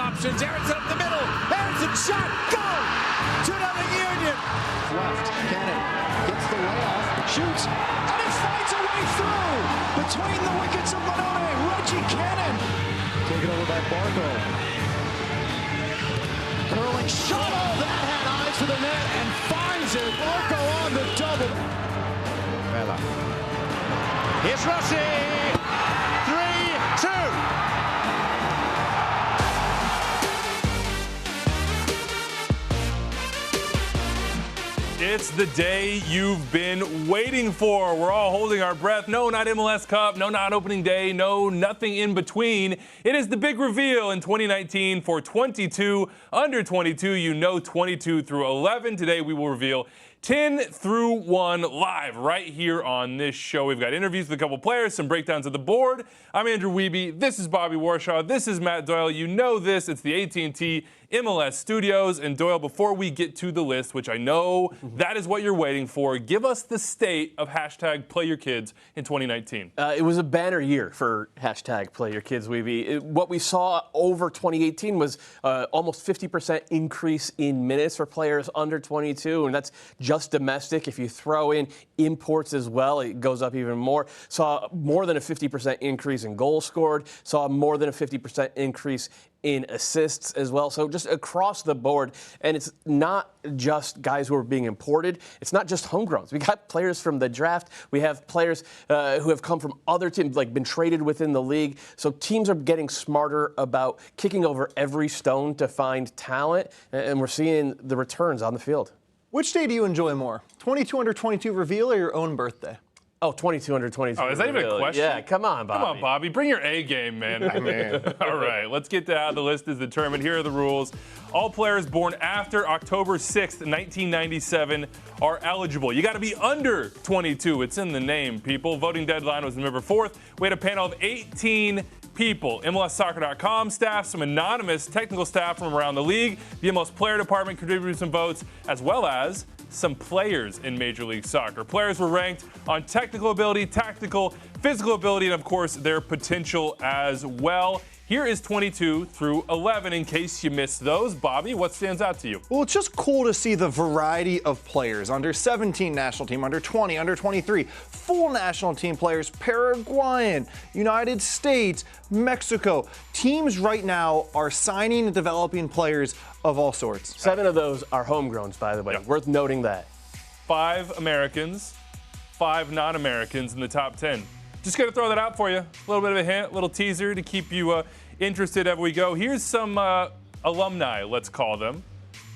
options. Aaronson up the middle. Aaronson shot. Goal. 2-0 Union. Left. Cannon gets the layoff. Shoots. And he finds a way through. Between the wickets of Benone. Reggie Cannon. Taken over by Barco. Curling shot. Oh, that had eyes for the net and finds it. Barco on the double. Bella. Here's Rossi. 3-2. It's the day you've been waiting for. We're all holding our breath. No, not MLS Cup. No, not opening day. No, nothing in between. It is the big reveal in 2019 for 22 under 22. You know 22 through 11. Today we will reveal 10 through 1 live right here on this show. We've got interviews with a couple players, some breakdowns of the board. I'm Andrew Wiebe. This is Bobby Warshaw. This is Matt Doyle. You know this. It's the AT&T MLS Studios. And Doyle, before we get to the list, which I know that is what you're waiting for, give us the state of hashtag Play Your Kids in 2019. It was a banner year for hashtag Play Your Kids, Wiebe. What we saw over 2018 was almost 50% increase in minutes for players under 22, and that's just domestic. If you throw in imports as well, it goes up even more. Saw more than a 50% increase in goals scored. Saw more than a 50% increase in assists as well. So just across the board. And it's not just guys who are being imported. It's not just homegrowns. We got players from the draft. We have players who have come from other teams, like been traded within the league. So teams are getting smarter about kicking over every stone to find talent. And we're seeing the returns on the field. Which day do you enjoy more? 22 under 22 reveal or your own birthday? Oh, 22 under 22. Oh, is that even a question? Yeah, come on, Bobby. Come on, Bobby. Bring your A game, man. All right, let's get to how the list is determined. Here are the rules. All players born after October 6th, 1997 are eligible. You got to be under 22. It's in the name, people. Voting deadline was November 4th. We had a panel of 18 people. MLSsoccer.com staff, some anonymous technical staff from around the league. The MLS Player Department contributed some votes, as well as some players in Major League Soccer. Players were ranked on technical ability, tactical, physical ability, and of course their potential as well. Here is 22 through 11 in case you missed those. Bobby, what stands out to you? Well, it's just cool to see the variety of players. Under 17 national team, under 20, under 23, full national team players, Paraguayan, United States, Mexico. Teams right now are signing and developing players of all sorts. 7 of those are homegrowns, by the way. Yep. Worth noting that. 5 Americans, 5 non-Americans in the top 10. Just going to throw that out for you. A little bit of a hint, a little teaser to keep you interested as we go. Here's some alumni, let's call them.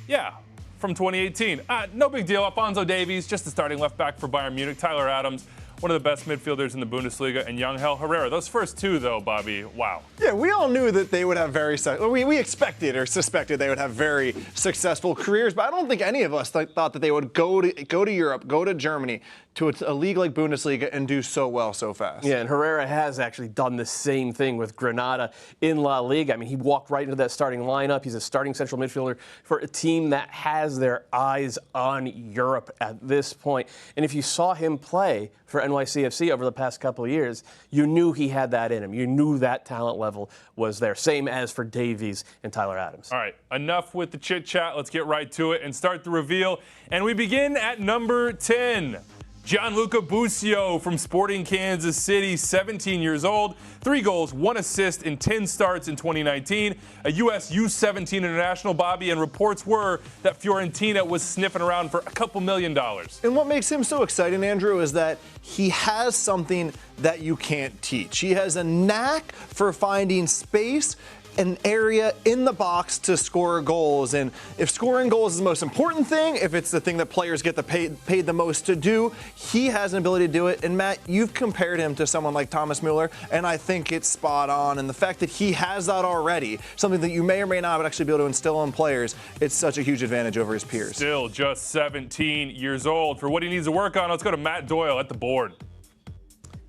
Yeah, from 2018. No big deal. Alphonso Davies, just the starting left back for Bayern Munich. Tyler Adams, one of the best midfielders in the Bundesliga, and Yangel Herrera. Those first 2, though, Bobby, wow. Yeah, we all knew that they would have we expected or suspected they would have very successful careers, but I don't think any of us thought that they would go to Europe, go to Germany, to a league like Bundesliga and do so well so fast. Yeah, and Herrera has actually done the same thing with Granada in La Liga. I mean, he walked right into that starting lineup. He's a starting central midfielder for a team that has their eyes on Europe at this point. And if you saw him play for NYCFC over the past couple of years, you knew he had that in him. You knew that talent level was there. Same as for Davies and Tyler Adams. All right, enough with the chit-chat. Let's get right to it and start the reveal. And we begin at number 10. Gianluca Busio from Sporting Kansas City, 17 years old, 3 goals, 1 assist in 10 starts in 2019, a U.S. U17 international, Bobby, and reports were that Fiorentina was sniffing around for a couple $1 million. And what makes him so exciting, Andrew, is that he has something that you can't teach. He has a knack for finding space, an area in the box to score goals. And if scoring goals is the most important thing, if it's the thing that players get paid the most to do, he has an ability to do it. And Matt, you've compared him to someone like Thomas Muller, and I think it's spot on. And the fact that he has that already, something that you may or may not actually be able to instill in players, it's such a huge advantage over his peers. Still just 17 years old. For what he needs to work on, let's go to Matt Doyle at the board.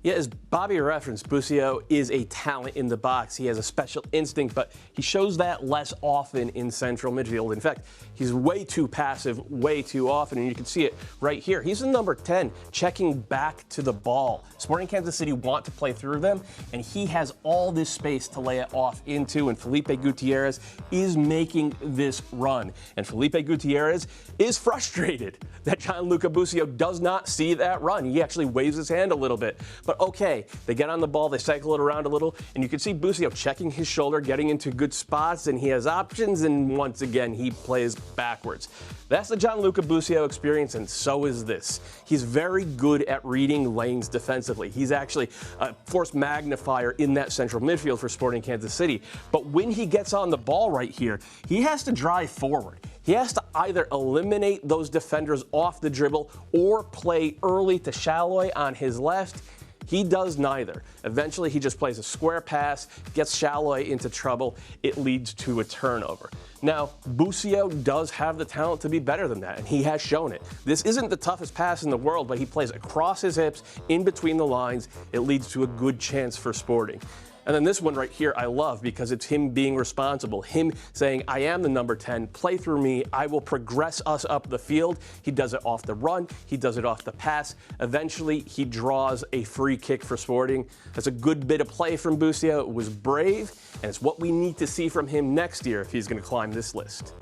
Yeah, as Bobby referenced, Busio is a talent in the box. He has a special instinct, but he shows that less often in central midfield. In fact, he's way too passive, way too often, and you can see it right here. He's the number 10, checking back to the ball. Sporting Kansas City want to play through them, and he has all this space to lay it off into, and Felipe Gutierrez is making this run. And Felipe Gutierrez is frustrated that Gianluca Busio does not see that run. He actually waves his hand a little bit. But okay, they get on the ball, they cycle it around a little, and you can see Busio checking his shoulder, getting into good spots, and he has options, and once again, he plays backwards. That's the Gianluca Busio experience, and so is this. He's very good at reading lanes defensively. He's actually a force magnifier in that central midfield for Sporting Kansas City. But when he gets on the ball right here, he has to drive forward. He has to either eliminate those defenders off the dribble or play early to Shalloy on his left. He does neither. Eventually, he just plays a square pass, gets Shalloy into trouble. It leads to a turnover. Now, Busio does have the talent to be better than that, and he has shown it. This isn't the toughest pass in the world, but he plays across his hips, in between the lines. It leads to a good chance for Sporting. And then this one right here I love because it's him being responsible, him saying, I am the number 10, play through me, I will progress us up the field. He does it off the run, he does it off the pass. Eventually, he draws a free kick for Sporting. That's a good bit of play from Busio. It was brave, and it's what we need to see from him next year if he's going to climb this list.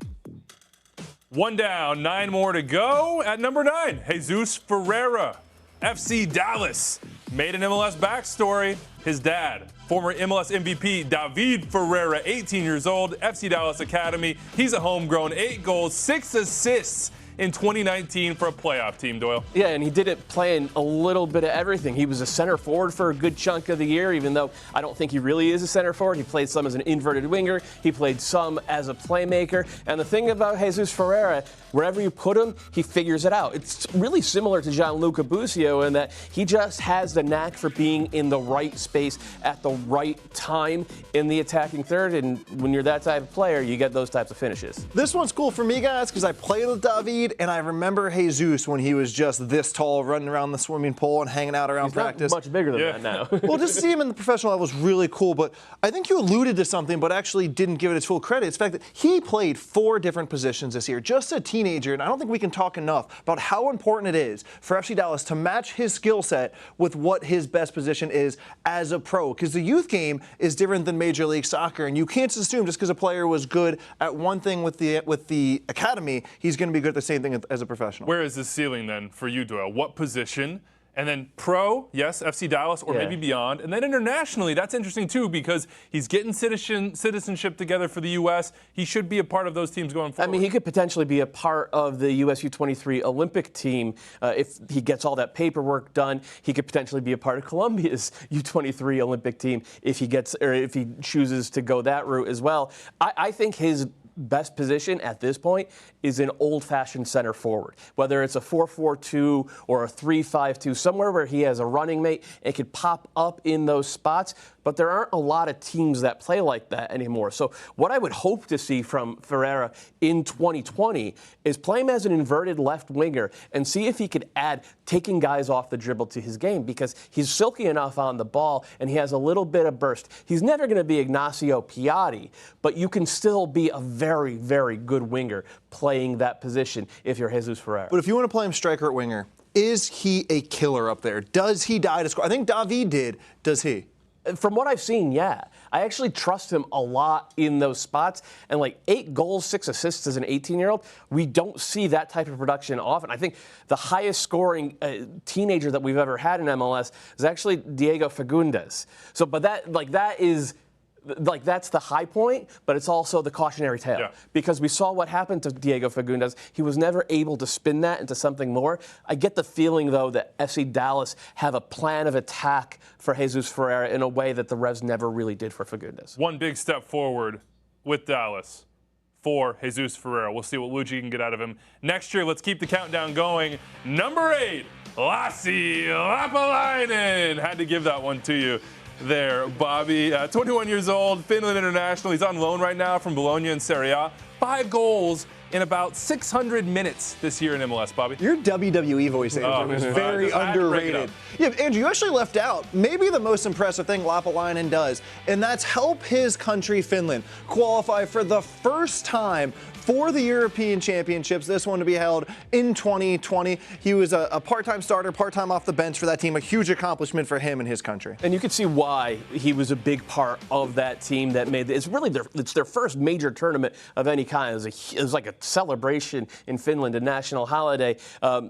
One down, 9 more to go. At number 9, Jesus Ferreira, FC Dallas. Made an MLS backstory. His dad, former MLS MVP David Ferreira, 18 years old, FC Dallas Academy. He's a homegrown, 8 goals, 6 assists in 2019 for a playoff team, Doyle. Yeah, and he did it playing a little bit of everything. He was a center forward for a good chunk of the year, even though I don't think he really is a center forward. He played some as an inverted winger. He played some as a playmaker. And the thing about Jesus Ferreira, wherever you put him, he figures it out. It's really similar to Gianluca Busio in that he just has the knack for being in the right space at the right time in the attacking third. And when you're that type of player, you get those types of finishes. This one's cool for me, guys, because I played with David, and I remember Jesus when he was just this tall, running around the swimming pool and hanging out around practice. Not much bigger than that now. Well, just to see him in the professional level was really cool, but I think you alluded to something but actually didn't give it its full credit. It's the fact that he played 4 different positions this year, just a teenager, and I don't think we can talk enough about how important it is for FC Dallas to match his skill set with what his best position is as a pro, because the youth game is different than Major League Soccer, and you can't just assume just because a player was good at one thing with the academy, he's going to be good at the same thing as a professional. Where is the ceiling then for you, Doyle? What position? And then pro, yes, FC Dallas, or maybe beyond. And then internationally, that's interesting too, because he's getting citizenship together for the U.S. He should be a part of those teams going forward. I mean, he could potentially be a part of the U.S. U23 Olympic team if he gets all that paperwork done. He could potentially be a part of Colombia's U23 Olympic team if he chooses to go that route as well. I think his best position at this point is an old-fashioned center forward, whether it's a 4-4-2 or a 3-5-2, somewhere where he has a running mate and could pop up in those spots. But there aren't a lot of teams that play like that anymore. So what I would hope to see from Ferreira in 2020 is play him as an inverted left winger and see if he could add taking guys off the dribble to his game, because he's silky enough on the ball and he has a little bit of burst. He's never going to be Ignacio Piatti, but you can still be a very, very good winger playing that position if you're Jesus Ferreira. But if you want to play him striker at winger, is he a killer up there? Does he die to score? I think David did. Does he? From what I've seen, yeah. I actually trust him a lot in those spots. And like 8 goals, 6 assists as an 18-year-old, we don't see that type of production often. I think the highest scoring teenager that we've ever had in MLS is actually Diego Fagundes. So, but that's the high point, but it's also the cautionary tale. Because we saw what happened to Diego Fagundes. He was never able to spin that into something more. I get the feeling, though, that FC Dallas have a plan of attack for Jesus Ferreira in a way that the Revs never really did for Fagundes. One big step forward with Dallas for Jesus Ferreira. We'll see what Luigi can get out of him next year. Let's keep the countdown going. Number 8, Lassi Lappalainen. Had to give that one to you there, Bobby. 21 years old, Finland international. He's on loan right now from Bologna in Serie A. 5 goals in about 600 minutes this year in MLS, Bobby. Your WWE voice, Andrew, is very underrated. Yeah, Andrew, you actually left out maybe the most impressive thing Lappalainen does, and that's help his country, Finland, qualify for the first time for the European Championships, this one to be held in 2020. He was a part-time starter, part-time off the bench for that team, a huge accomplishment for him and his country. And you can see why he was a big part of that team that made it. It's really their first major tournament of any kind. It was like a celebration in Finland, a national holiday.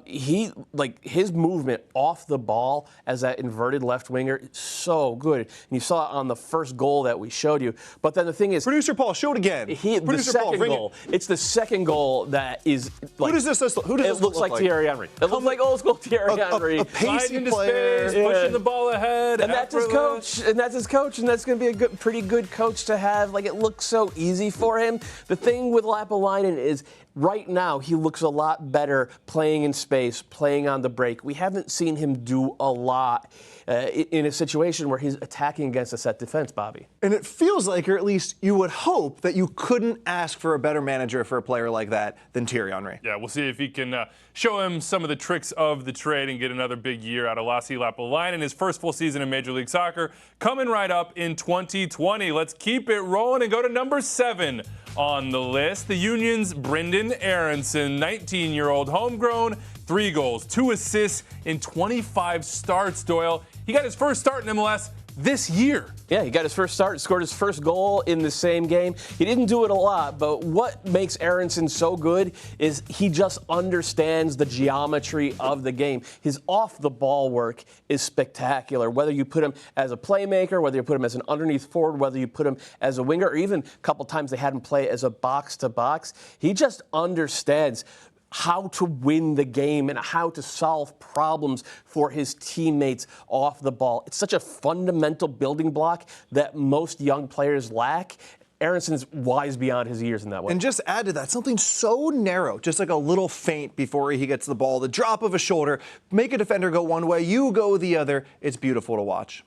His movement off the ball as that inverted left winger, so good. And you saw it on the first goal that we showed you. But then the thing is, Producer Paul, show it again. The second goal. It's the second goal that is like. Who does this look It looks like Thierry Henry. It looks like old school Thierry Henry. A pacey player, pushing the ball ahead. And that's his coach. And that's his coach. And that's going to be a pretty good coach to have. Like, it looks so easy for him. The thing with Lappalainen is, right now, he looks a lot better playing in space, playing on the break. We haven't seen him do a lot in a situation where he's attacking against a set defense, Bobby. And it feels like, or at least you would hope, that you couldn't ask for a better manager for a player like that than Thierry Henry. Yeah, we'll see if he can show him some of the tricks of the trade and get another big year out of Lassi Lappalainen. His first full season in Major League Soccer coming right up in 2020. Let's keep it rolling and go to number 7 on the list. The Union's Brenden Aaronson, 19-year-old homegrown, 3 goals, 2 assists in 25 starts, Doyle. He got his first start in MLS this year. Yeah, he got his first start, scored his first goal in the same game. He didn't do it a lot, but what makes Aaronson so good is he just understands the geometry of the game. His off-the-ball work is spectacular, whether you put him as a playmaker, whether you put him as an underneath forward, whether you put him as a winger, or even a couple times they had him play as a box-to-box. He just understands how to win the game and how to solve problems for his teammates off the ball. It's such a fundamental building block that most young players lack. Aaronson's wise beyond his years in that way. And just add to that, something so narrow, just like a little feint before he gets the ball, the drop of a shoulder, make a defender go one way, you go the other. It's beautiful to watch.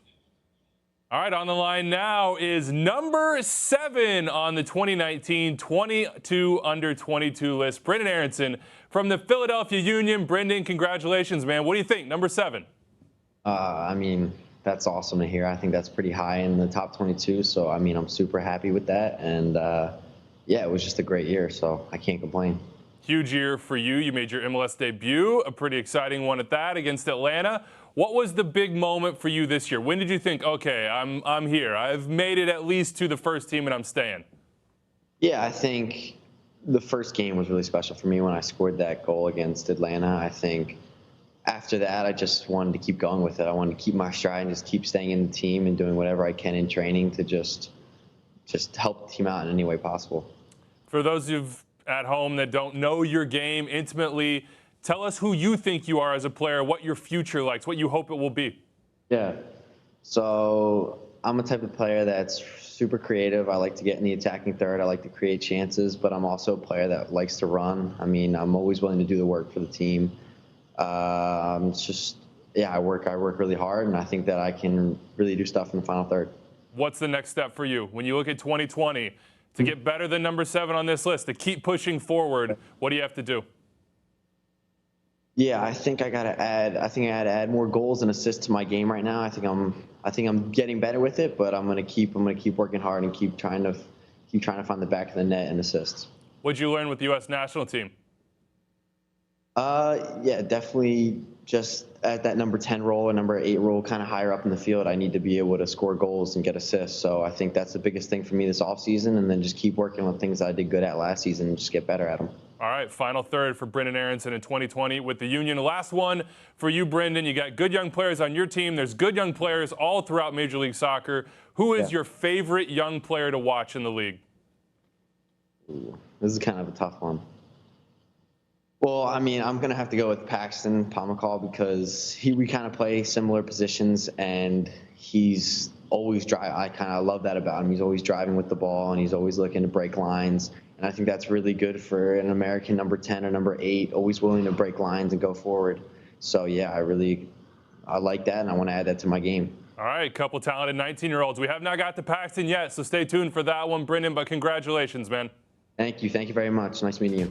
All right, on the line now is number 7 on the 2019 22 under 22 list, Brenden Aaronson from the Philadelphia Union. Brenden, congratulations, man. What do you think, number 7? I mean, that's awesome to hear. I think that's pretty high in the top 22. So, I mean, I'm super happy with that. And, yeah, it was just a great year, so I can't complain. Huge year for you. You made your MLS debut, a pretty exciting one at that, against Atlanta. What was the big moment for you this year? When did you think, okay, I'm here. I've made it at least to the first team and I'm staying? Yeah, I think the first game was really special for me when I scored that goal against Atlanta. I think after that, I just wanted to keep going with it. I wanted to keep my stride and just keep staying in the team and doing whatever I can in training to just help the team out in any way possible. For those of at home that don't know your game intimately, tell us who you think you are as a player, what your future likes, what you hope it will be. Yeah. So I'm a type of player that's super creative. I like to get in the attacking third. I like to create chances, but I'm also a player that likes to run. I mean, I'm always willing to do the work for the team. It's just, yeah, I work really hard, and I think that I can really do stuff in the final third. What's the next step for you? When you look at 2020, to get better than number 7 on this list, to keep pushing forward, what do you have to do? Yeah, I think I gotta add more goals and assists to my game right now. I think I'm getting better with it, but I'm gonna keep working hard and keep trying to find the back of the net and assists. What'd you learn with the U.S. national team? Yeah, definitely just at that number 10 role or number 8 role, kind of higher up in the field. I need to be able to score goals and get assists. So I think that's the biggest thing for me this offseason, and then just keep working on things I did good at last season and just get better at them. All right, final third for Brenden Aaronson in 2020 with the Union. Last one for you, Brenden. You got good young players on your team. There's good young players all throughout Major League Soccer. Who is your favorite young player to watch in the league? Ooh, this is kind of a tough one. Well, I mean, I'm going to have to go with Paxton, Pomykal, because we kind of play similar positions, and he's always driving. I kind of love that about him. He's always driving with the ball, and he's always looking to break lines. And I think that's really good for an American number 10 or number 8, always willing to break lines and go forward. So, yeah, I like that, and I want to add that to my game. All right, couple talented 19-year-olds. We have not got to Paxton yet, so stay tuned for that one, Brenden, but congratulations, man. Thank you. Thank you very much. Nice meeting you.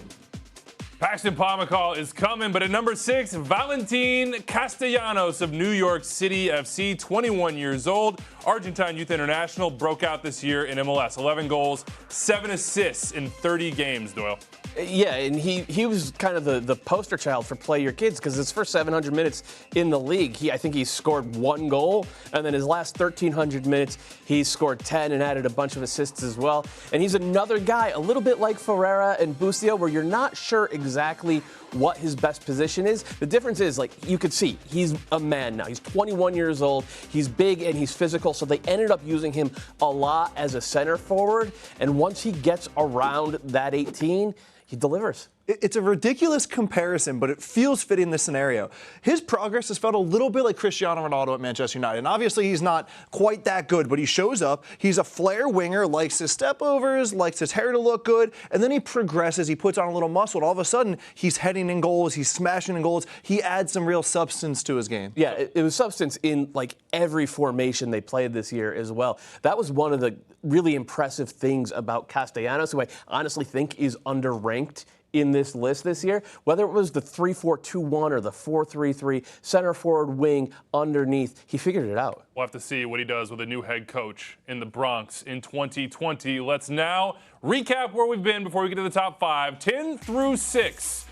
Paxton Pomykal is coming, but at number 6, Valentin Castellanos of New York City FC, 21 years old. Argentine Youth International, broke out this year in MLS. 11 goals, 7 assists in 30 games, Doyle. Yeah, and he was kind of the poster child for Play Your Kids because his first 700 minutes in the league, I think he scored 1 goal, and then his last 1,300 minutes, he scored 10 and added a bunch of assists as well. And he's another guy, a little bit like Ferreira and Busio, where you're not sure exactly what his best position is. The difference is, like, you could see, he's a man now. He's 21 years old. He's big and he's physical, so they ended up using him a lot as a center forward. And once he gets around that 18, he delivers. It's a ridiculous comparison, but it feels fitting in this scenario. His progress has felt a little bit like Cristiano Ronaldo at Manchester United. And obviously, he's not quite that good, but he shows up. He's a flair winger, likes his step-overs, likes his hair to look good, and then he progresses. He puts on a little muscle, and all of a sudden, he's heading in goals, he's smashing in goals. He adds some real substance to his game. Yeah, it was substance in, like, every formation they played this year as well. That was one of the really impressive things about Castellanos, who I honestly think is underranked in this list this year, whether it was the 3-4-2-1 or the 4-3-3 center forward wing underneath, he figured it out. We'll have to see what he does with a new head coach in the Bronx in 2020. Let's now recap where we've been before we get to the top 5, 10 through 6.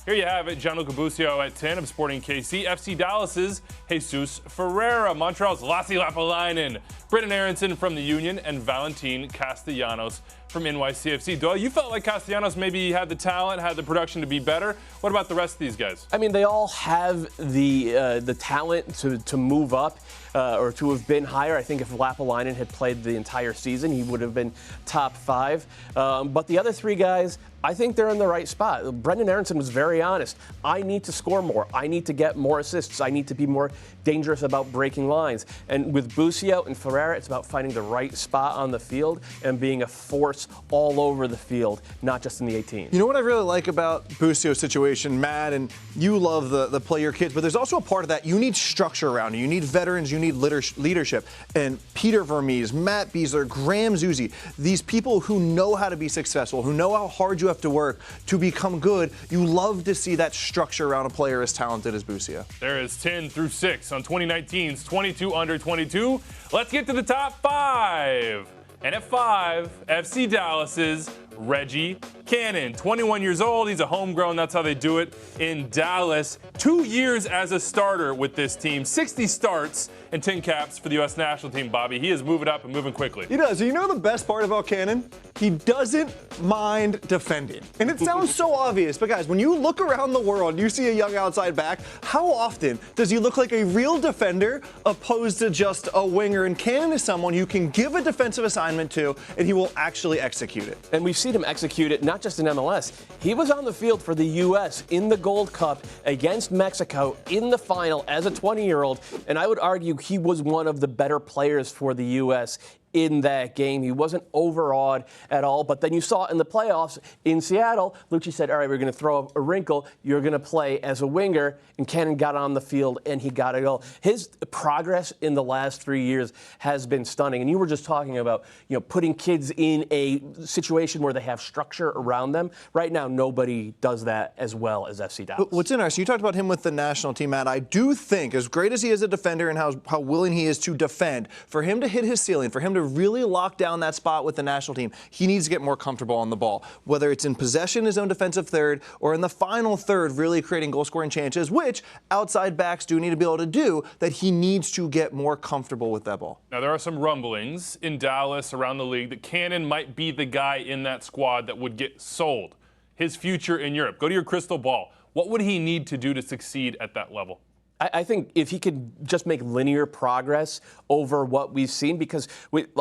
Here you have it. Gianluca Busio at 10 of Sporting KC. FC Dallas's Jesus Ferreira. Montreal's Lassi Lappalainen. Brenden Aaronson from the Union. And Valentin Castellanos from NYCFC. Doyle, you felt like Castellanos maybe had the talent, had the production to be better. What about the rest of these guys? I mean, they all have the talent to move up or to have been higher. I think if Lappalainen had played the entire season, he would have been top 5. But the other 3 guys, I think they're in the right spot. Brenden Aaronson was very honest. I need to score more. I need to get more assists. I need to be more dangerous about breaking lines. And with Busio and Ferreira, it's about finding the right spot on the field and being a force all over the field, not just in the 18. You know what I really like about Busio's situation, Matt, and you love the Play Your Kids, but there's also a part of that. You need structure around you. You need veterans. You need leadership. And Peter Vermees, Matt Beasler, Graham Zusi, these people who know how to be successful, who know how hard you have to work to become good, you love to see that structure around a player as talented as Busio. There is 10 through 6 on 2019's 22 under 22. Let's get to the top 5. And at 5, FC Dallas's Reggie Cannon, 21 years old. He's a homegrown. That's how they do it in Dallas. 2 years as a starter with this team, 60 starts and 10 caps for the U.S. national team, Bobby. He is moving up and moving quickly. He does. You know the best part about Cannon? He doesn't mind defending. And it sounds so obvious, but guys, when you look around the world and you see a young outside back, how often does he look like a real defender opposed to just a winger? And Cannon is someone you can give a defensive assignment to, and he will actually execute it. And we've seen him execute it not just in MLS. He was on the field for the U.S. in the Gold Cup against Mexico in the final as a 20-year-old, and I would argue he was one of the better players for the U.S. in that game. He wasn't overawed at all. But then you saw in the playoffs in Seattle, Lucci said, all right, we're going to throw a wrinkle. You're going to play as a winger. And Cannon got on the field, and he got a goal. His progress in the last 3 years has been stunning. And you were just talking about, putting kids in a situation where they have structure around them. Right now, nobody does that as well as FC Dallas. What's interesting, you talked about him with the national team, Matt. I do think, as great as he is a defender and how willing he is to defend, for him to hit his ceiling, for him to really lock down that spot with the national team, he needs to get more comfortable on the ball. Whether it's in possession, his own defensive third, or in the final third, really creating goal-scoring chances, which outside backs do need to be able to do, that he needs to get more comfortable with that ball. Now, there are some rumblings in Dallas around the league that Cannon might be the guy in that squad that would get sold. His future in Europe. Go to your crystal ball. What would he need to do to succeed at that level? I think if he could just make linear progress over what we've seen, because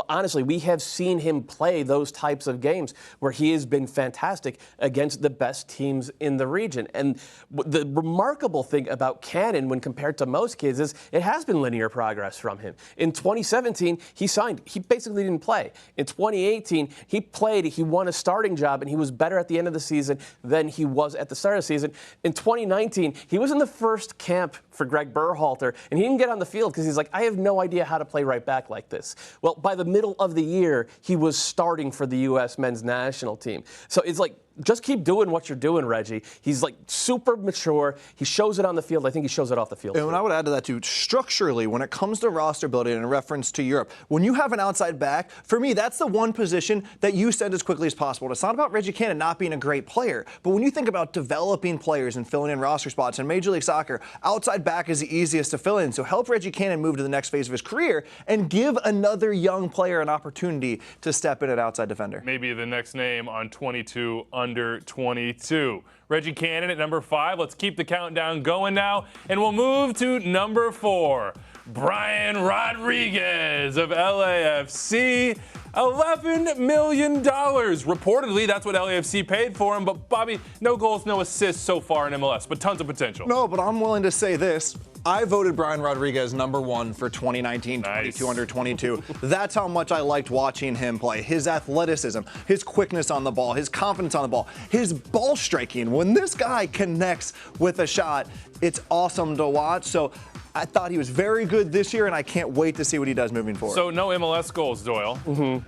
honestly, we have seen him play those types of games where he has been fantastic against the best teams in the region. And the remarkable thing about Cannon when compared to most kids is it has been linear progress from him. In 2017, he signed. He basically didn't play. In 2018, he played. He won a starting job, and he was better at the end of the season than he was at the start of the season. In 2019, he was in the first camp for for Greg Berhalter, and he didn't get on the field because he's like, I have no idea how to play right back like this. Well, by the middle of the year, he was starting for the U.S. men's national team. So it's like, just keep doing what you're doing, Reggie. He's like super mature. He shows it on the field. I think he shows it off the field. And I would add to that too, structurally, when it comes to roster building in reference to Europe, when you have an outside back, for me, that's the one position that you send as quickly as possible. It's not about Reggie Cannon not being a great player, but when you think about developing players and filling in roster spots in Major League Soccer, outside back is the easiest to fill in. So help Reggie Cannon move to the next phase of his career and give another young player an opportunity to step in at outside defender. Maybe the next name on 22 under 22. Reggie Cannon at number 5. Let's keep the countdown going now, and we'll move to number 4. Brian Rodriguez of LAFC. $11 million. Reportedly, that's what LAFC paid for him. But, Bobby, no goals, no assists so far in MLS, but tons of potential. No, but I'm willing to say this. I voted Brian Rodriguez number 1 for 2019, Nice. 22 under 22. That's how much I liked watching him play. His athleticism, his quickness on the ball, his confidence on the ball, his ball striking. When this guy connects with a shot, it's awesome to watch. So I thought he was very good this year, and I can't wait to see what he does moving forward. So no MLS goals, Doyle,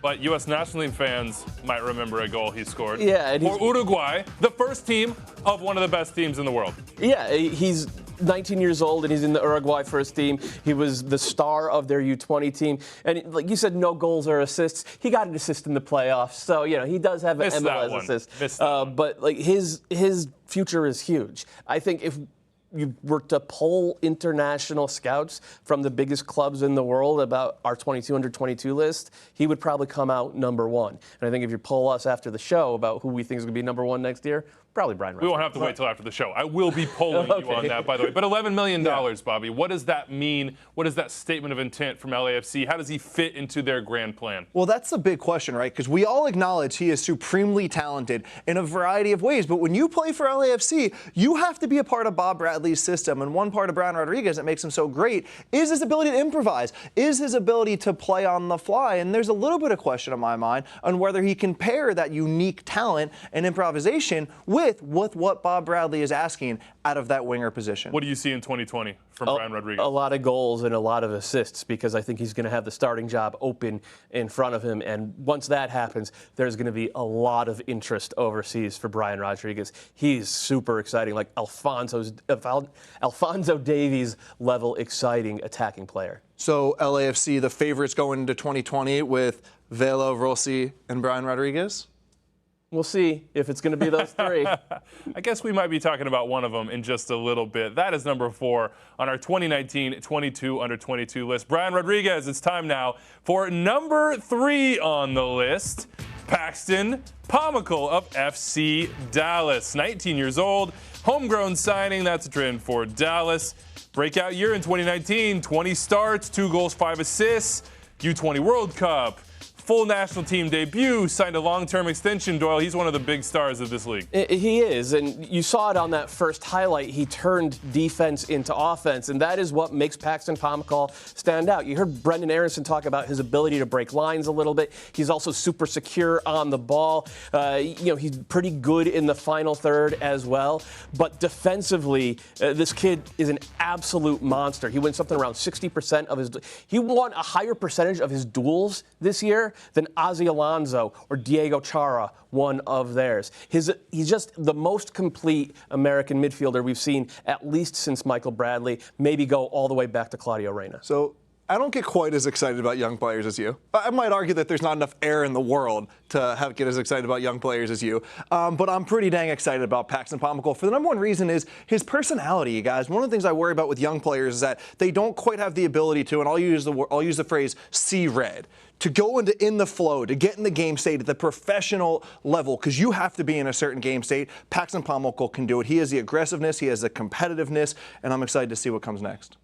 but U.S. National Team fans might remember a goal he scored for Uruguay, the first team of one of the best teams in the world. Yeah, he's 19 years old, and he's in the Uruguay first team. He was the star of their U20 team. And like you said, no goals or assists. He got an assist in the playoffs, so, you know, he does have an MLS assist. But, like, his future is huge. I think if you were to poll international scouts from the biggest clubs in the world about our 22 under 22 list, he would probably come out number 1. And I think if you poll us after the show about who we think is going to be number 1 next year, probably Brian Rodriguez. We won't have to wait till after the show. I will be polling you on that, by the way. But $11 million, Bobby, what does that mean? What is that statement of intent from LAFC? How does he fit into their grand plan? Well, that's the big question, right? Because we all acknowledge he is supremely talented in a variety of ways. But when you play for LAFC, you have to be a part of Bob Bradley's system. And one part of Brian Rodriguez that makes him so great is his ability to improvise, is his ability to play on the fly. And there's a little bit of question in my mind on whether he can pair that unique talent and improvisation with what Bob Bradley is asking out of that winger position. What do you see in 2020 from Brian Rodriguez? A lot of goals and a lot of assists, because I think he's going to have the starting job open in front of him. And once that happens, there's going to be a lot of interest overseas for Brian Rodriguez. He's super exciting, like Alphonso Davies level exciting attacking player. So LAFC, the favorites going into 2020 with Velo, Rossi, and Brian Rodriguez? We'll see if it's going to be those 3. I guess we might be talking about one of them in just a little bit. That is number 4 on our 2019 22 under 22 list. Brian Rodriguez, it's time now for number 3 on the list. Paxton Pomykal of FC Dallas. 19 years old, homegrown signing. That's a trend for Dallas. Breakout year in 2019, 20 starts, 2 goals, 5 assists, U20 World Cup. Full national team debut, signed a long-term extension. Doyle, he's one of the big stars of this league. He is, and you saw it on that first highlight. He turned defense into offense, and that is what makes Paxton Pomykal stand out. You heard Brenden Aaronson talk about his ability to break lines a little bit. He's also super secure on the ball. He's pretty good in the final third as well. But defensively, this kid is an absolute monster. He wins something around 60% of his. He won a higher percentage of his duels this year than Ozzy Alonso or Diego Chara, one of theirs. He's just the most complete American midfielder we've seen at least since Michael Bradley, maybe go all the way back to Claudio Reyna. So I don't get quite as excited about young players as you. I might argue that there's not enough air in the world to get as excited about young players as you. But I'm pretty dang excited about Paxton Pomykal. For the number one reason is his personality, you guys. One of the things I worry about with young players is that they don't quite have the ability to, and I'll use the phrase, see red. To go in the flow, to get in the game state at the professional level, because you have to be in a certain game state. Paxton Pomykal can do it. He has the aggressiveness, he has the competitiveness, and I'm excited to see what comes next.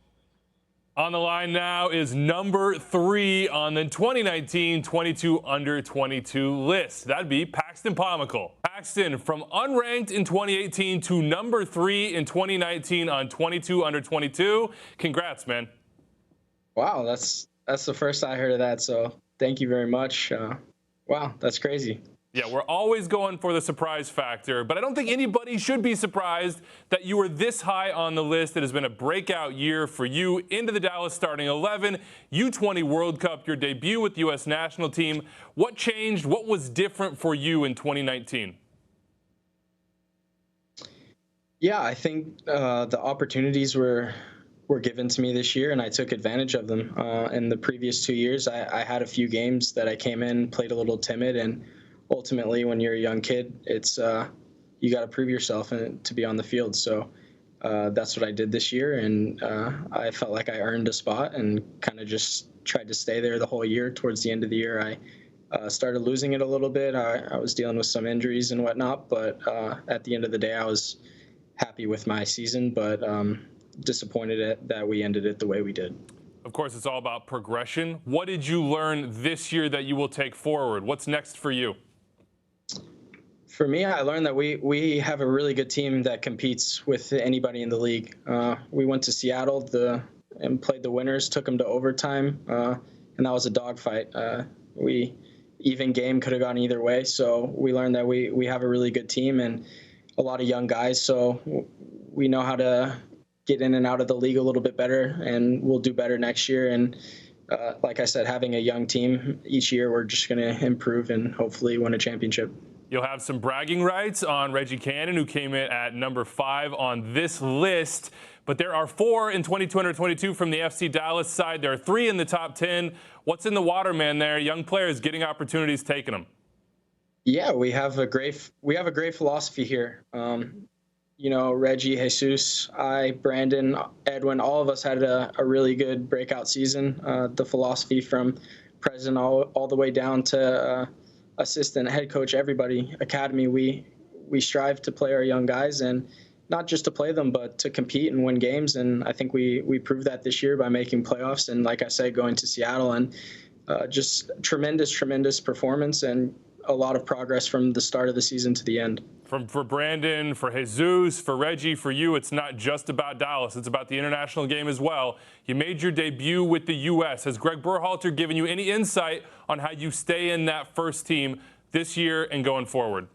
On the line now is number 3 on the 2019 22 under 22 list. That'd be Paxton Pomykal. Paxton, from unranked in 2018 to number 3 in 2019 on 22 under 22. Congrats, man. Wow, that's the first I heard of that, so thank you very much. Wow, that's crazy. Yeah, we're always going for the surprise factor, but I don't think anybody should be surprised that you were this high on the list. It has been a breakout year for you into the Dallas starting 11, U20 World Cup, your debut with the U.S. national team. What changed? What was different for you in 2019? Yeah, I think the opportunities were given to me this year, and I took advantage of them. In the previous 2 years, I had a few games that I came in, played a little timid, and ultimately, when you're a young kid, it's you got to prove yourself and to be on the field. So that's what I did this year, and I felt like I earned a spot and kind of just tried to stay there the whole year. Towards the end of the year, I started losing it a little bit. I was dealing with some injuries and whatnot, but at the end of the day, I was happy with my season, but disappointed that we ended it the way we did. Of course, it's all about progression. What did you learn this year that you will take forward? What's next for you? For me, I learned that we have a really good team that competes with anybody in the league. We went to Seattle and played the winners, took them to overtime, and that was a dogfight. Even game could have gone either way. So we learned that we have a really good team and a lot of young guys. So we know how to get in and out of the league a little bit better, and we'll do better next year. And like I said, having a young team each year, we're just going to improve and hopefully win a championship. You'll have some bragging rights on Reggie Cannon, who came in at number 5 on this list. But there are 4 in 22 from the FC Dallas side. There are 3 in the top 10. What's in the water, man, there? Young players getting opportunities, taking them. Yeah, we have a great philosophy here. Reggie, Jesus, Brenden, Edwin, all of us had a really good breakout season. The philosophy from president all the way down to assistant, head coach, everybody, academy, we strive to play our young guys, and not just to play them, but to compete and win games. And I think we proved that this year by making playoffs. And like I said, going to Seattle, and just tremendous performance and a lot of progress from the start of the season to the end. For Brenden, for Jesus, for Reggie, for you, it's not just about Dallas. It's about the international game as well. You made your debut with the U.S. Has Greg Berhalter given you any insight on how you stay in that first team this year and going forward?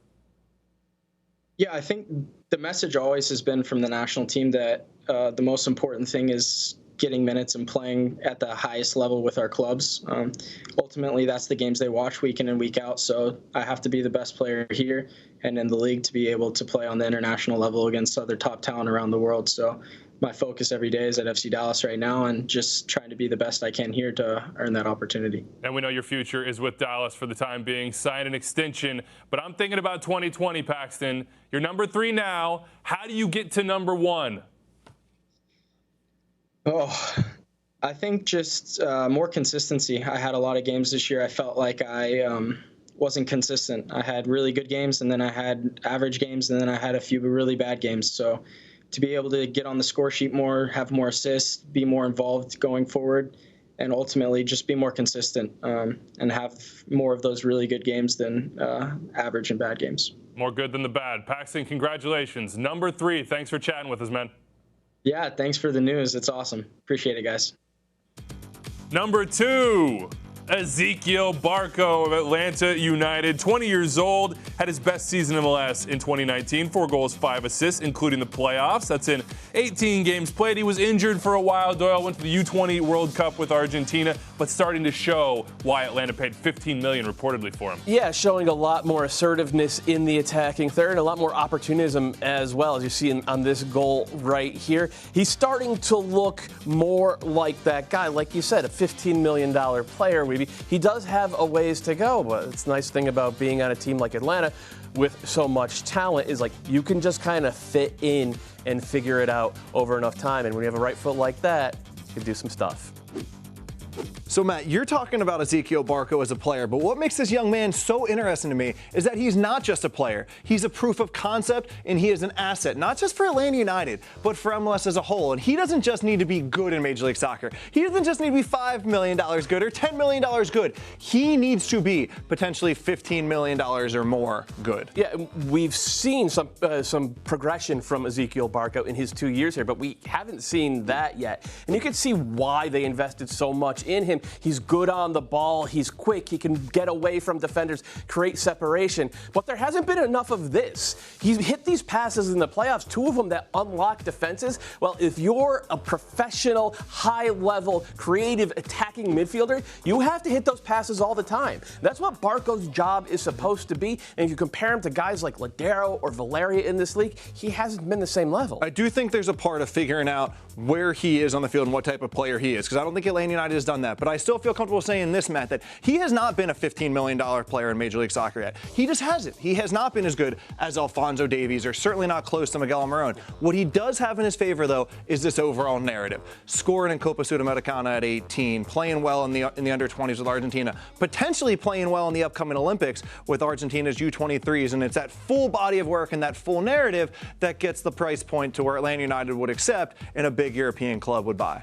Yeah, I think the message always has been from the national team that the most important thing is getting minutes and playing at the highest level with our clubs. Ultimately, that's the games they watch week in and week out. So I have to be the best player here and in the league to be able to play on the international level against other top talent around the world. So my focus every day is at FC Dallas right now and just trying to be the best I can here to earn that opportunity. And we know your future is with Dallas for the time being. Sign an extension. But I'm thinking about 2020, Paxton. You're number 3 now. How do you get to number 1? Oh, I think just more consistency. I had a lot of games this year. I felt like I wasn't consistent. I had really good games, and then I had average games, and then I had a few really bad games. So to be able to get on the score sheet more, have more assists, be more involved going forward, and ultimately just be more consistent and have more of those really good games than average and bad games. More good than the bad. Paxton, congratulations. Number 3, thanks for chatting with us, man. Yeah, thanks for the news. It's awesome. Appreciate it, guys. Number 2, Ezequiel Barco of Atlanta United, 20 years old, had his best season in MLS in 2019, 4 goals, 5 assists, including the playoffs. That's in 18 games played. He was injured for a while. Doyle went to the U20 World Cup with Argentina, but starting to show why Atlanta paid $15 million reportedly for him. Yeah, showing a lot more assertiveness in the attacking third and a lot more opportunism as well, as you see on this goal right here. He's starting to look more like that guy, like you said, a $15 million player. He does have a ways to go, but it's the nice thing about being on a team like Atlanta with so much talent is like you can just kind of fit in and figure it out over enough time. And when you have a right foot like that, you can do some stuff. So, Matt, you're talking about Ezequiel Barco as a player, but what makes this young man so interesting to me is that he's not just a player. He's a proof of concept, and he is an asset, not just for Atlanta United, but for MLS as a whole. And he doesn't just need to be good in Major League Soccer. He doesn't just need to be $5 million good or $10 million good. He needs to be potentially $15 million or more good. Yeah, we've seen some progression from Ezequiel Barco in his 2 years here, but we haven't seen that yet. And you can see why they invested so much in him. He's good on the ball. He's quick. He can get away from defenders, create separation. But there hasn't been enough of this. He's hit these passes in the playoffs, 2 of them that unlock defenses. Well, if you're a professional, high-level, creative, attacking midfielder, you have to hit those passes all the time. That's what Barco's job is supposed to be. And if you compare him to guys like Ladero or Valeria in this league, he hasn't been the same level. I do think there's a part of figuring out where he is on the field and what type of player he is, because I don't think Atlanta United has done that. But I still feel comfortable saying this, Matt, that he has not been a $15 million player in Major League Soccer yet. He just hasn't. He has not been as good as Alphonso Davies, or certainly not close to Miguel Almiron. What he does have in his favor, though, is this overall narrative. Scoring in Copa Sudamericana at 18, playing well in the under-20s with Argentina, potentially playing well in the upcoming Olympics with Argentina's U23s, and it's that full body of work and that full narrative that gets the price point to where Atlanta United would accept and a big European club would buy.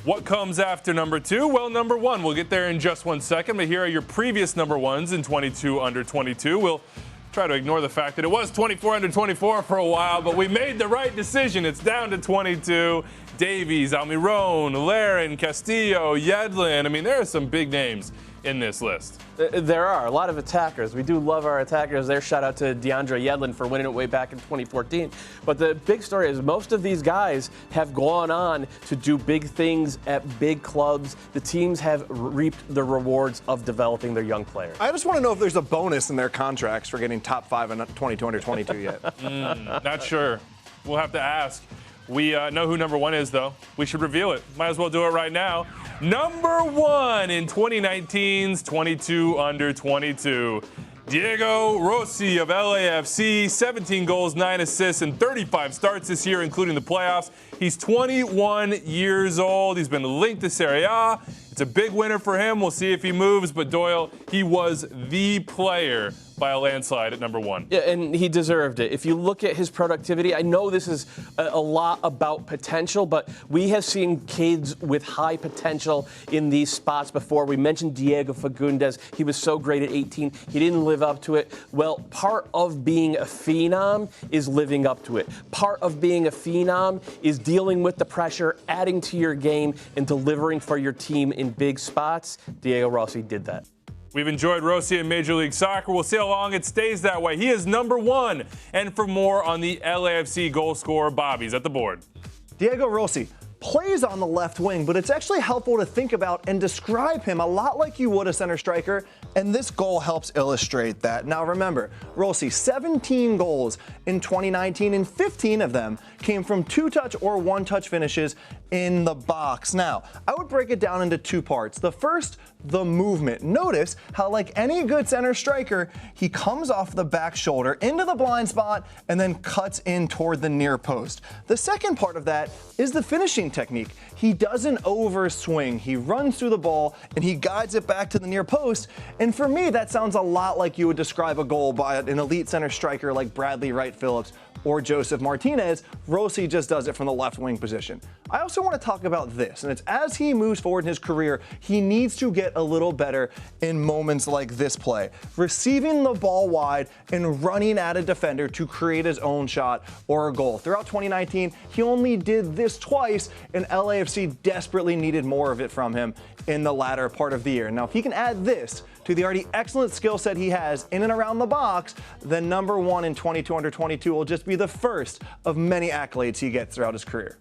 What comes after number 2? Well, number 1. We'll get there in just 1 second, but here are your previous number 1s in 22 under 22. We'll try to ignore the fact that it was 24 under 24 for a while, but we made the right decision. It's down to 22. Davies, Almiron, Larin, Castillo, Yedlin. I mean, there are some big names in this list. There are a lot of attackers. We do love our attackers there. Shout out to DeAndre Yedlin for winning it way back in 2014. But the big story is most of these guys have gone on to do big things at big clubs. The teams have reaped the rewards of developing their young players. I just want to know if there's a bonus in their contracts for getting top 5 in 22 under 22 yet. Not sure. We'll have to ask. We know who number 1 is, though. We should reveal it. Might as well do it right now. Number 1 in 2019's 22 under 22. Diego Rossi of LAFC, 17 goals, 9 assists, and 35 starts this year, including the playoffs. He's 21 years old. He's been linked to Serie A. It's a big winner for him. We'll see if he moves. But Doyle, he was the player by a landslide at number 1. Yeah, and he deserved it. If you look at his productivity, I know this is a lot about potential, but we have seen kids with high potential in these spots before. We mentioned Diego Fagundes. He was so great at 18. He didn't live up to it. Well, part of being a phenom is living up to it. Part of being a phenom is dealing with the pressure, adding to your game, and delivering for your team in big spots. Diego Rossi did that. We've enjoyed Rossi in Major League Soccer. We'll see how long it stays that way. He is number 1. And for more on the LAFC goal scorer, Bobby's at the board. Diego Rossi plays on the left wing, but it's actually helpful to think about and describe him a lot like you would a center striker, and this goal helps illustrate that. Now remember, Rossi, 17 goals in 2019, and 15 of them came from 2-touch or 1-touch finishes in the box. Now, I would break it down into 2 parts. The first, the movement. Notice how, like any good center striker, he comes off the back shoulder into the blind spot and then cuts in toward the near post. The second part of that is the finishing technique. He doesn't overswing. He runs through the ball and he guides it back to the near post. And for me, that sounds a lot like you would describe a goal by an elite center striker like Bradley Wright Phillips or Joseph Martinez. Rossi just does it from the left wing position. I also want to talk about this, and it's as he moves forward in his career, he needs to get a little better in moments like this play. Receiving the ball wide and running at a defender to create his own shot or a goal. Throughout 2019, he only did this twice, and LAFC desperately needed more of it from him in the latter part of the year. Now, if he can add this to the already excellent skill set he has in and around the box, then number 1 in 22 under 22 will just be the first of many accolades he gets throughout his career.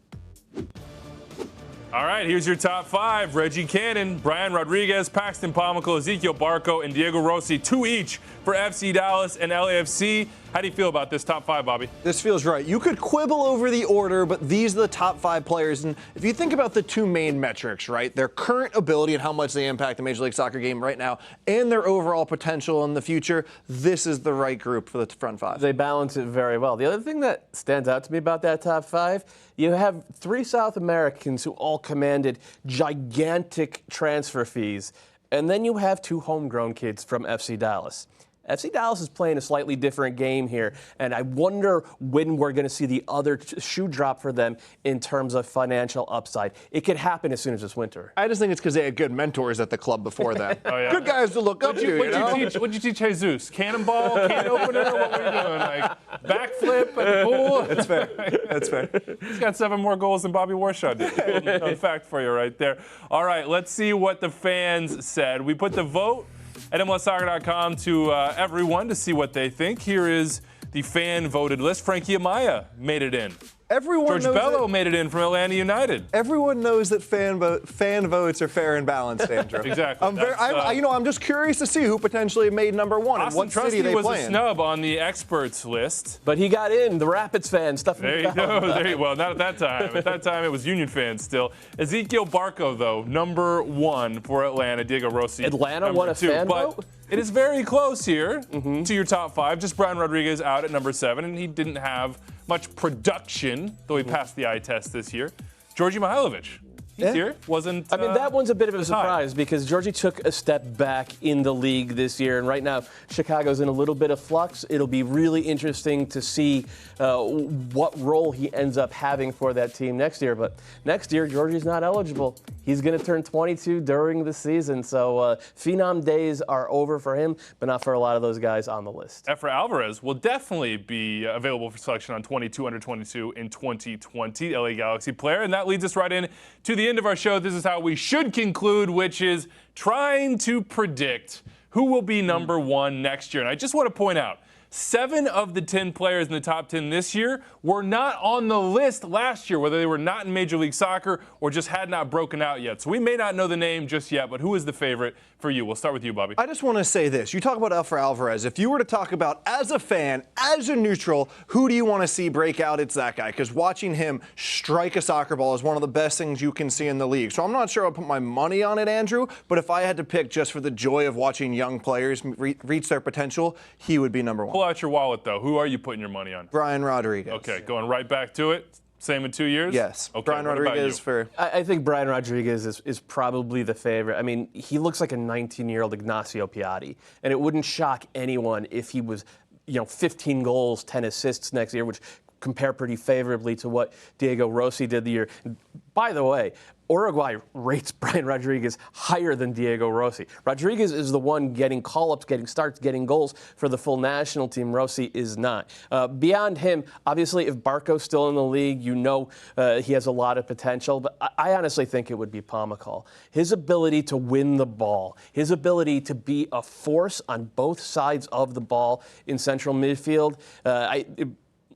All right, here's your top 5. Reggie Cannon, Brian Rodriguez, Paxton, Pomykal, Ezequiel, Barco, and Diego Rossi, 2 each for FC Dallas and LAFC. How do you feel about this top 5, Bobby? This feels right. You could quibble over the order, but these are the top 5 players. And if you think about the 2 main metrics, right, their current ability and how much they impact the Major League Soccer game right now, and their overall potential in the future, this is the right group for the front 5. They balance it very well. The other thing that stands out to me about that top 5, you have 3 South Americans who all commanded gigantic transfer fees, and then you have 2 homegrown kids from FC Dallas. FC Dallas is playing a slightly different game here, and I wonder when we're going to see the other shoe drop for them in terms of financial upside. It could happen as soon as this winter. I just think it's because they had good mentors at the club before that. Oh, yeah. Good guys to look up to. What'd you teach Jesus? Cannonball, can opener? What were you doing? Like backflip at the pool Well, That's fair. That's fair. He's got 7 more goals than Bobby Warshaw did. Fun fact for you right there. All right, let's see what the fans said. We put the vote at MLSsoccer.com to everyone to see what they think. Here is the fan-voted list. Frankie Amaya made it in. Everyone George Bello made it in from Atlanta United. Everyone knows that fan votes are fair and balanced, Andrew. Exactly. I'm just curious to see who potentially made number one and what city they was play a in. snub on the experts list. But he got in, the Rapids fan, stuff. There you go. Well, not at that time. At that time, it was Union fans still. Ezequiel Barco, though, number 1 for Atlanta. Diego Rossi, Atlanta number won a 2. fan But vote? it is very close here to your top 5. Just Brian Rodriguez out at number 7, and he didn't have much production, though he passed the eye test this year. Georgi Mihailovic, he's here. Wasn't. I mean, that one's a bit of a high. surprise because Georgie took a step back in the league this year, and right now Chicago's in a little bit of flux. It'll be really interesting to see what role he ends up having for that team next year. But next year, Georgie's not eligible. He's going to turn 22 during the season, so phenom days are over for him, but not for a lot of those guys on the list. Efra Alvarez will definitely be available for selection on 22 under 22 in 2020, LA Galaxy player. And that leads us right in to the end of our show. This is how we should conclude, which is trying to predict who will be number 1 next year. And I just want to point out, 7 of the 10 players in the top 10 this year were not on the list last year, whether they were not in Major League Soccer or just had not broken out yet. So we may not know the name just yet, but who is the favorite for you? We'll start with you, Bobby. I just want to say this. You talk about Efra Alvarez. If you were to talk about, as a fan, as a neutral, who do you want to see break out? It's that guy. Because watching him strike a soccer ball is one of the best things you can see in the league. So I'm not sure I'll put my money on it, Andrew, but if I had to pick just for the joy of watching young players reach their potential, he would be number 1. Pull out your wallet, though. Who are you putting your money on? Brian Rodriguez. Okay, going right back to it. Same in 2 years? Yes. Okay, Brian what about Rodriguez you? for. I think Brian Rodriguez is probably the favorite. I mean, he looks like a 19-year-old Ignacio Piatti, and it wouldn't shock anyone if he was, 15 goals, 10 assists next year, which compare pretty favorably to what Diego Rossi did the year. By the way, Uruguay rates Brian Rodriguez higher than Diego Rossi. Rodriguez is the one getting call-ups, getting starts, getting goals for the full national team. Rossi is not. Beyond him, obviously, if Barco's still in the league, he has a lot of potential. But I honestly think it would be Pomykal. His ability to win the ball, his ability to be a force on both sides of the ball in central midfield,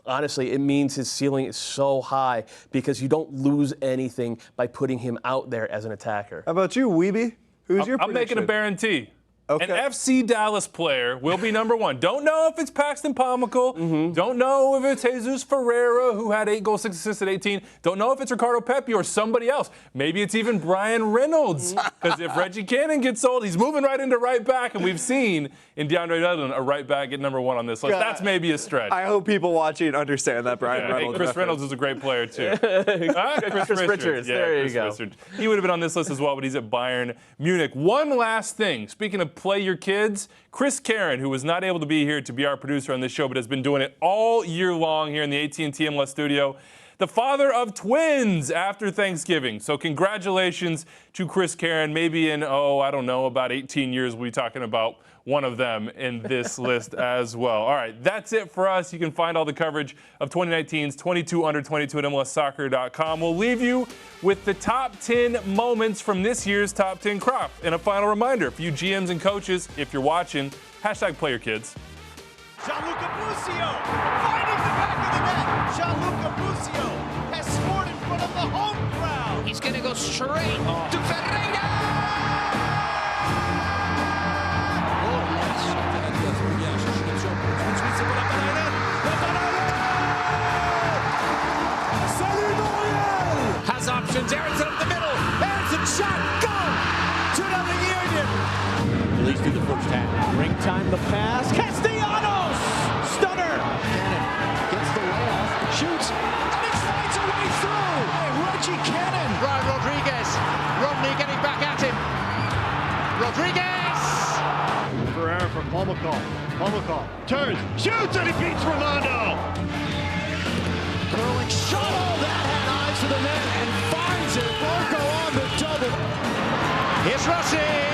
honestly, it means his ceiling is so high because you don't lose anything by putting him out there as an attacker. How about you, Wiebe? Who's your I'm making a prediction? guarantee. Okay. An FC Dallas player will be number 1. Don't know if it's Paxton Pomykal. Don't know if it's Jesus Ferreira, who had 8 goals, 6 assists at 18. Don't know if it's Ricardo Pepi or somebody else. Maybe it's even Brian Reynolds. Because if Reggie Cannon gets sold, he's moving right into right back. And we've seen in DeAndre Dudlin a right back get number 1 on this list. God, that's maybe a stretch. I hope people watching understand that Brian Hey, Reynolds. Chris Reynolds is a great player, too. Chris Richards. Yeah, There you Chris go. Richards. He would have been on this list as well, but he's at Bayern Munich. One last thing. Speaking of play your kids, Chris Karen, who was not able to be here to be our producer on this show, but has been doing it all year long here in the AT&T MLS studio, the father of twins after Thanksgiving. So congratulations to Chris Karen. Maybe in, about 18 years, we'll be talking about one of them in this list as well. All right, that's it for us. You can find all the coverage of 2019's 22 under 22 at MLSsoccer.com. We'll leave you with the top 10 moments from this year's top 10 crop. And a final reminder for you GMs and coaches, if you're watching, #PlayerKids. Gianluca Busio finding the back of the net. Gianluca Busio has scored in front of the home crowd. He's going to go straight to Ferreira. Has options. Aaronson up the middle. Aaronson shot. Goal. 2-0 Union. At least through the first half. Ring time, the pass. Castellanos! Stunner! Cannon gets the layoff, shoots, and it fights a way through! Reggie Cannon! Brian Rodriguez. Romney getting back at him. Rodriguez. Ferreira from Pomykal. Pomykal turns, shoots, and he beats Romano. Curling shot, oh, that had eyes for the net and finds it. Barco on the double. Here's Rossi.